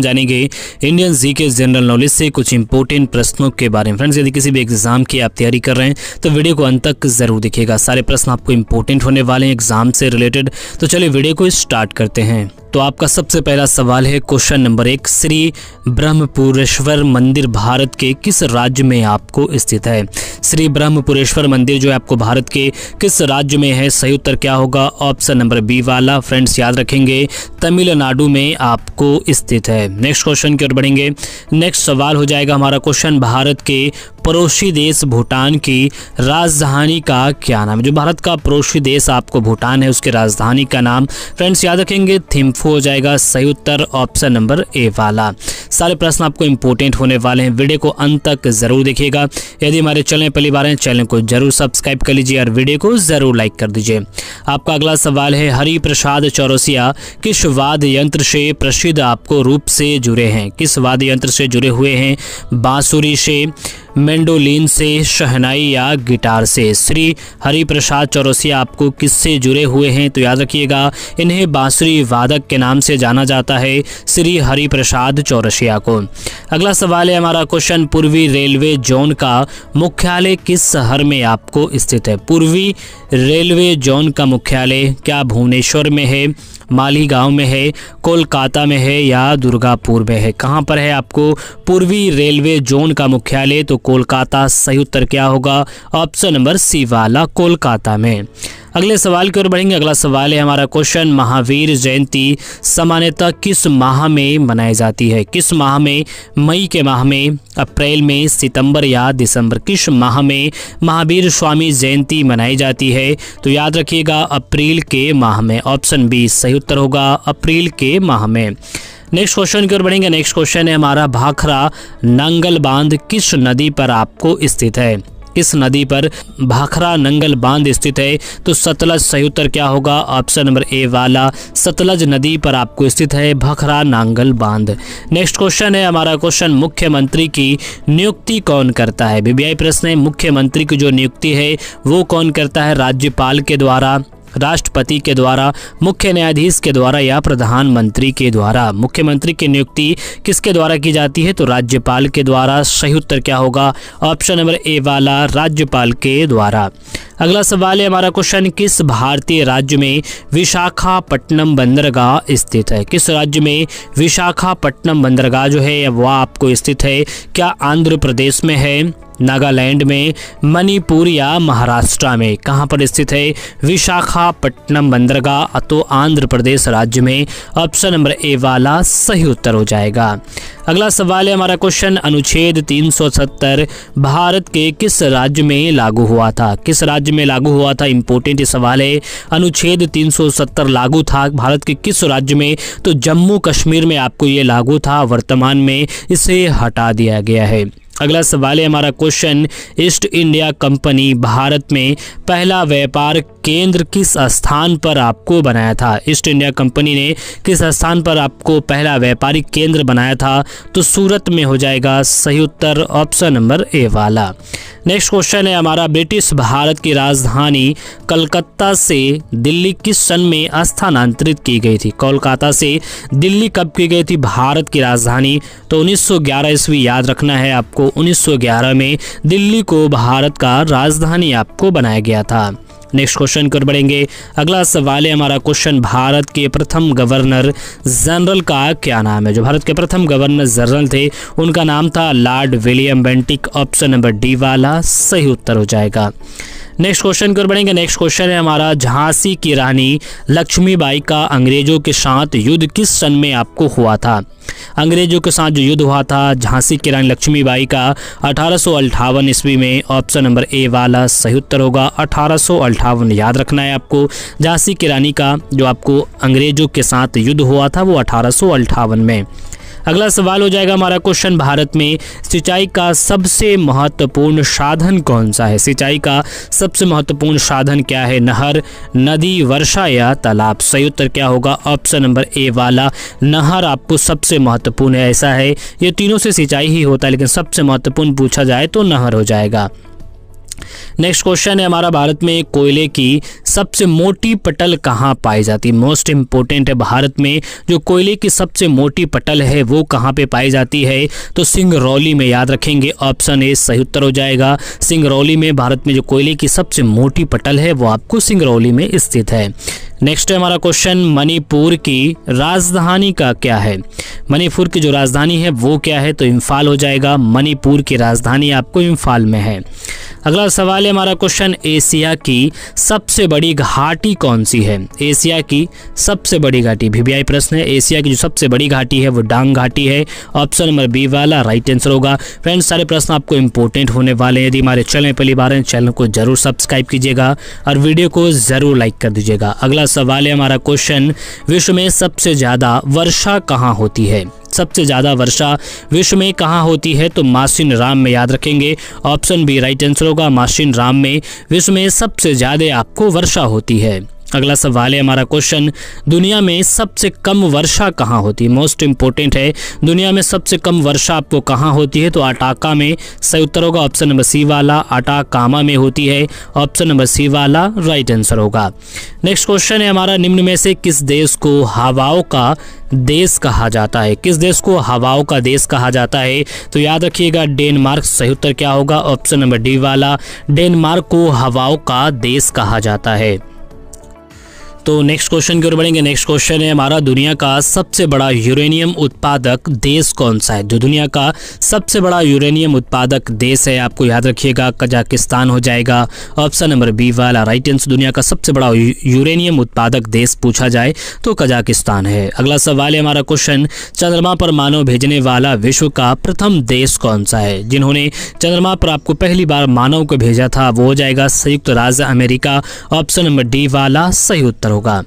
जानेंगे Indian GK general knowledge से कुछ इंपॉर्टेंट प्रश्नों के बारे में। फ्रेंड्स, यदि किसी भी एग्जाम की आप तैयारी कर रहे हैं तो वीडियो को अंत तक जरूर देखिएगा। सारे प्रश्न आपको इंपॉर्टेंट होने वाले हैं एग्जाम से रिलेटेड। तो चलिए वीडियो को स्टार्ट करते हैं। तो आपका सबसे पहला सवाल है क्वेश्चन नंबर 1, श्री ब्रह्मपुरेश्वर मंदिर भारत के किस राज्य में आपको स्थित है? श्री ब्रह्मपुरेश्वर मंदिर जो है आपको भारत के किस राज्य में है? सही उत्तर क्या होगा? ऑप्शन नंबर बी वाला। फ्रेंड्स याद रखेंगे तमिलनाडु में आपको स्थित है। नेक्स्ट क्वेश्चन की ओर बढ़ेंगे। नेक्स्ट सवाल हो जाएगा हमारा क्वेश्चन, भारत के पड़ोसी देश भूटान की राजधानी का क्या नाम है? जो भारत का पड़ोसी देश आपको भूटान है उसकी राजधानी का नाम फ्रेंड्स याद रखेंगे थिम्फू हो जाएगा। सही उत्तर ऑप्शन नंबर ए वाला। सारे प्रश्न आपको इंपॉर्टेंट होने वाले हैं, वीडियो को अंत तक जरूर देखिएगा। यदि हमारे चैनल पहली बार हैं चैनल को जरूर सब्सक्राइब कर लीजिए और वीडियो को जरूर लाइक कर दीजिए। आपका अगला सवाल है, हरिप्रसाद चौरसिया किस वाद्य यंत्र से प्रसिद्ध आपको रूप से जुड़े हैं? किस वाद्य यंत्र से जुड़े हुए हैं? बांसुरी से, मैंडोलिन से, शहनाई या गिटार से? श्री हरिप्रसाद चौरसिया आपको किससे जुड़े हुए हैं? तो याद रखिएगा इन्हें बांसुरी वादक के नाम से जाना जाता है, श्री हरिप्रसाद चौरसिया को। अगला सवाल है हमारा क्वेश्चन, पूर्वी रेलवे जोन का मुख्यालय किस शहर में आपको स्थित है? पूर्वी रेलवे जोन का मुख्यालय क्या भुवनेश्वर में है, मालीगांव में है, कोलकाता में है या दुर्गापुर में है? कहाँ पर है आपको पूर्वी रेलवे जोन का मुख्यालय? तो कोलकाता। सही उत्तर क्या होगा? ऑप्शन नंबर सी वाला, कोलकाता में। अगले सवाल की ओर बढ़ेंगे। अगला सवाल है हमारा क्वेश्चन, महावीर जयंती सामान्यतः किस माह में मनाई जाती है? किस माह में? मई के माह में, अप्रैल में, सितंबर या दिसंबर? किस माह में महावीर स्वामी जयंती मनाई जाती है? तो याद रखिएगा अप्रैल के माह में। ऑप्शन बी सही उत्तर होगा, अप्रैल के माह में। नेक्स्ट क्वेश्चन की ओर बढ़ेंगे। नेक्स्ट क्वेश्चन है हमारा, भाखरा नंगल बांध किस नदी पर आपको स्थित है? किस नदी पर भाखरा नंगल बांध स्थित है? तो सतलज। सही उत्तर क्या होगा? ऑप्शन नंबर ए वाला, सतलज नदी पर आपको स्थित है भाखरा नांगल बांध। नेक्स्ट क्वेश्चन है हमारा क्वेश्चन, मुख्यमंत्री की नियुक्ति कौन करता है? बीबीआई प्रश्न है, मुख्यमंत्री की जो नियुक्ति है वो कौन करता है? राज्यपाल के द्वारा, राष्ट्रपति के द्वारा, मुख्य न्यायाधीश के द्वारा या प्रधानमंत्री के द्वारा? मुख्यमंत्री की नियुक्ति किसके द्वारा की जाती है? तो राज्यपाल के द्वारा। सही उत्तर क्या होगा? ऑप्शन नंबर ए वाला, राज्यपाल के द्वारा। अगला सवाल है हमारा क्वेश्चन, किस भारतीय राज्य में विशाखापट्टनम बंदरगाह स्थित है? किस राज्य में विशाखापट्टनम बंदरगाह जो है वह आपको स्थित है? क्या आंध्र प्रदेश में है, नागालैंड में, मणिपुर या महाराष्ट्र में? कहाँ पर स्थित है विशाखापट्टनम बंदरगाह? तो आंध्र प्रदेश राज्य में। ऑप्शन नंबर ए वाला सही उत्तर हो जाएगा। अगला सवाल है हमारा क्वेश्चन, अनुच्छेद 370 भारत के किस राज्य में लागू हुआ था? किस राज्य में लागू हुआ था? इंपॉर्टेंट सवाल है। अनुच्छेद 370 लागू था भारत के किस राज्य में? तो जम्मू कश्मीर में आपको ये लागू था, वर्तमान में इसे हटा दिया गया है। अगला सवाल है हमारा question, east India company Bharat में पहला व्यापार केंद्र किस स्थान पर आपको बनाया था? ईस्ट इंडिया कंपनी ने किस स्थान पर आपको पहला व्यापारिक केंद्र बनाया था? तो सूरत में हो जाएगा। सही उत्तर ऑप्शन नंबर ए वाला। नेक्स्ट क्वेश्चन है हमारा, ब्रिटिश भारत की राजधानी कलकत्ता से दिल्ली किस सन में स्थानांतरित की गई थी? कोलकाता से दिल्ली कब की गई थी भारत की राजधानी? तो 1911 ईस्वी याद रखना है आपको। 1911 में दिल्ली को भारत का राजधानी आपको बनाया गया था। नेक्स्ट क्वेश्चन की ओर बढ़ेंगे। अगला सवाल है हमारा क्वेश्चन, भारत के प्रथम गवर्नर जनरल का क्या नाम है? जो भारत के प्रथम गवर्नर जनरल थे उनका नाम था Lord William Bentinck. Option number D वाला सही उत्तर हो जाएगा। नेक्स्ट क्वेश्चन की ओर बढ़ेंगे। नेक्स्ट क्वेश्चन है हमारा, झांसी की रानी लक्ष्मीबाई का अंग्रेजों के साथ युद्ध किस सन में आपको हुआ था? अंग्रेजों के साथ जो युद्ध हुआ था झांसी की रानी लक्ष्मीबाई का 1858 ईस्वी में। ऑप्शन नंबर ए वाला सही उत्तर होगा, 1858 याद रखना है आपको। झांसी की रानी का जो आपको अंग्रेजों के साथ युद्ध हुआ था वो 1858 में। अगला सवाल हो जाएगा हमारा क्वेश्चन, भारत में सिंचाई का सबसे महत्वपूर्ण साधन कौन सा है? सिंचाई का सबसे महत्वपूर्ण साधन क्या है? नहर, नदी, वर्षा या तालाब? सही उत्तर क्या होगा? ऑप्शन नंबर ए वाला, नहर आपको सबसे महत्वपूर्ण है। ऐसा है ये तीनों से सिंचाई ही होता है लेकिन सबसे महत्वपूर्ण पूछा जाए तो नहर हो जाएगा। नेक्स्ट क्वेश्चन है हमारा, भारत में कोयले की सबसे मोटी पटल कहाँ पाई जाती है? मोस्ट इंपोर्टेंट है, भारत में जो कोयले की सबसे मोटी पटल है वो कहाँ पे पाई जाती है? तो सिंगरौली में, याद रखेंगे ऑप्शन ए सही उत्तर हो जाएगा। सिंगरौली में भारत में जो कोयले की सबसे मोटी पटल है वो आपको सिंगरौली में स्थित है। नेक्स्ट है हमारा क्वेश्चन, मणिपुर की राजधानी का क्या है? मणिपुर की जो राजधानी है वो क्या है? तो इम्फाल हो जाएगा। मणिपुर की राजधानी आपको इम्फाल में है। अगला सवाल है हमारा क्वेश्चन, एशिया की सबसे बड़ी घाटी कौन सी है? एशिया की सबसे बड़ी घाटी, वीवीआई प्रश्न है। एशिया की जो सबसे बड़ी घाटी है वो डांग घाटी है। ऑप्शन नंबर बी वाला राइट आंसर होगा। फ्रेंड्स, सारे प्रश्न आपको इंपॉर्टेंट होने वाले हैं। यदि हमारे चैनल में पहली बार है, चैनल को जरूर सब्सक्राइब कीजिएगा और वीडियो को जरूर लाइक कर दीजिएगा। अगला सवाल है हमारा क्वेश्चन, विश्व में सबसे ज्यादा वर्षा कहाँ होती है? सबसे ज्यादा वर्षा विश्व में कहाँ होती है? तो मासिन राम में, याद रखेंगे ऑप्शन बी राइट आंसर होगा। मासिन राम में विश्व में सबसे ज्यादा आपको वर्षा होती है। अगला सवाल है हमारा क्वेश्चन, दुनिया में सबसे कम वर्षा कहाँ होती है? मोस्ट इंपोर्टेंट है, दुनिया में सबसे कम वर्षा आपको कहाँ होती है? तो अटाका में सही उत्तर होगा। ऑप्शन नंबर सी वाला अटाकामा में होती है। ऑप्शन नंबर सी वाला राइट आंसर होगा। नेक्स्ट क्वेश्चन है हमारा, निम्न में से किस देश को हवाओं का देश कहा जाता है? किस देश को हवाओं का देश कहा जाता है? तो याद रखिएगा डेनमार्क सही उत्तर क्या होगा? ऑप्शन नंबर डी वाला डेनमार्क को हवाओं का देश कहा जाता है। तो नेक्स्ट क्वेश्चन की ओर बढ़ेंगे। नेक्स्ट क्वेश्चन है हमारा, दुनिया का सबसे बड़ा यूरेनियम उत्पादक देश कौन सा है? जो दुनिया का सबसे बड़ा यूरेनियम उत्पादक देश है, आपको याद रखिएगा कजाकिस्तान हो जाएगा। ऑप्शन नंबर बी वाला राइट आंसर। दुनिया का सबसे बड़ा यूरेनियम उत्पादक देश पूछा जाए तो कजाकिस्तान है। अगला सवाल है हमारा क्वेश्चन, चंद्रमा पर मानव भेजने वाला विश्व का प्रथम देश कौन सा है? जिन्होंने चंद्रमा पर आपको पहली बार मानव को भेजा था वो हो जाएगा संयुक्त राज्य अमेरिका। ऑप्शन नंबर डी वाला सही उत्तर होगा।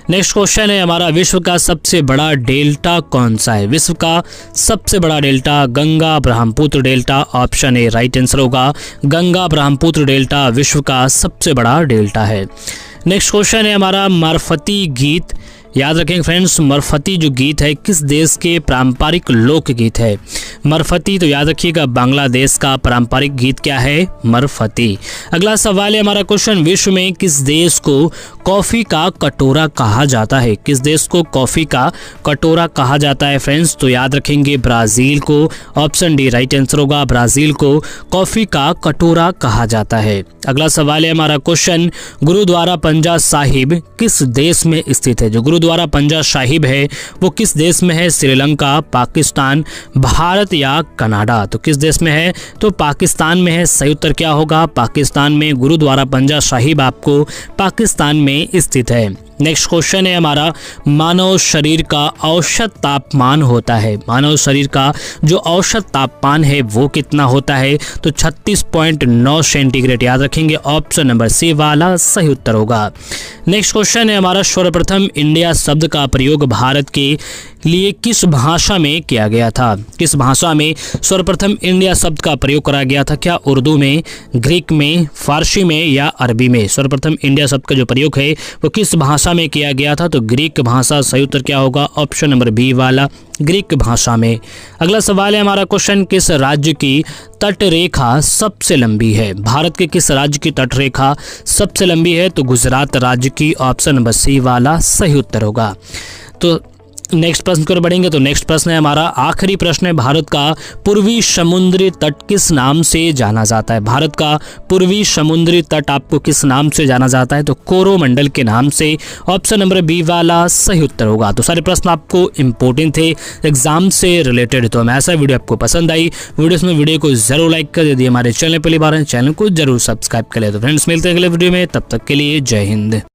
नेक्स्ट क्वेश्चन है हमारा, विश्व का सबसे बड़ा डेल्टा कौन सा है? विश्व का सबसे बड़ा delta Ganga Brahmaputra delta. Option A right answer होगा। गंगा ब्रह्मपुत्र डेल्टा विश्व का सबसे बड़ा डेल्टा है। नेक्स्ट क्वेश्चन है हमारा, मरफती गीत, याद रखेंगे फ्रेंड्स, मरफती जो गीत है किस देश के पारंपरिक लोकगीत है? मरफती, तो याद रखिएगा बांग्लादेश का पारंपरिक गीत क्या है? मरफती। अगला सवाल है हमारा क्वेश्चन, विश्व में किस देश को कॉफी का कटोरा कहा जाता है? किस देश को कॉफी का कटोरा कहा जाता है फ्रेंड्स? तो याद रखेंगे ब्राजील को। ऑप्शन डी राइट आंसर होगा। ब्राजील को कॉफी का कटोरा कहा जाता है। अगला सवाल है हमारा क्वेश्चन, गुरुद्वारा पंजा साहिब किस देश में स्थित है? जो गुरुद्वारा पंजा साहिब है वो किस देश में है? श्रीलंका, पाकिस्तान, भारत या कनाडा? तो किस देश में है? तो पाकिस्तान में है। सही उत्तर क्या होगा? पाकिस्तान में गुरुद्वारा पंजा साहिब आपको पाकिस्तान में स्थित है। नेक्स्ट क्वेश्चन है हमारा, मानव शरीर का औसत तापमान होता है? मानव शरीर का जो औसत तापमान है वो कितना होता है? तो 36.9 सेंटीग्रेड, याद रखेंगे ऑप्शन नंबर सी वाला सही उत्तर होगा। नेक्स्ट क्वेश्चन है हमारा, सर्वप्रथम इंडिया शब्द का प्रयोग भारत के लिए किस भाषा में किया गया था? किस भाषा में सर्वप्रथम इंडिया शब्द का प्रयोग करा गया था? क्या उर्दू में, ग्रीक में, फारसी में या अरबी में? सर्वप्रथम इंडिया शब्द का जो प्रयोग है वो किस भाषा में किया गया था? तो ग्रीक भाषा सही उत्तर क्या होगा? ऑप्शन नंबर बी वाला ग्रीक भाषा में। अगला सवाल है हमारा क्वेश्चन, किस राज्य की तट रेखा सबसे लंबी है? भारत के किस राज्य की तट रेखा सबसे लंबी है? तो गुजरात राज्य की। ऑप्शन नंबर सी वाला सही उत्तर होगा। तो नेक्स्ट प्रश्न की ओर बढ़ेंगे। तो नेक्स्ट प्रश्न है हमारा, आखिरी प्रश्न है, भारत का पूर्वी समुद्री तट किस नाम से जाना जाता है? भारत का पूर्वी समुद्री तट आपको किस नाम से जाना जाता है? तो कोरोमंडल के नाम से। ऑप्शन नंबर बी वाला सही उत्तर होगा। तो सारे प्रश्न आपको इंपॉर्टेंट थे, एग्जाम से रिलेटेड। तो हमें ऐसा वीडियो आपको पसंद आई वीडियो को जरूर लाइक कर दीजिए। हमारे चैनल पहली बार है, चैनल को जरूर सब्सक्राइब कर ले। तो फ्रेंड्स, मिलते हैं अगले वीडियो में, तब तक के लिए जय हिंद।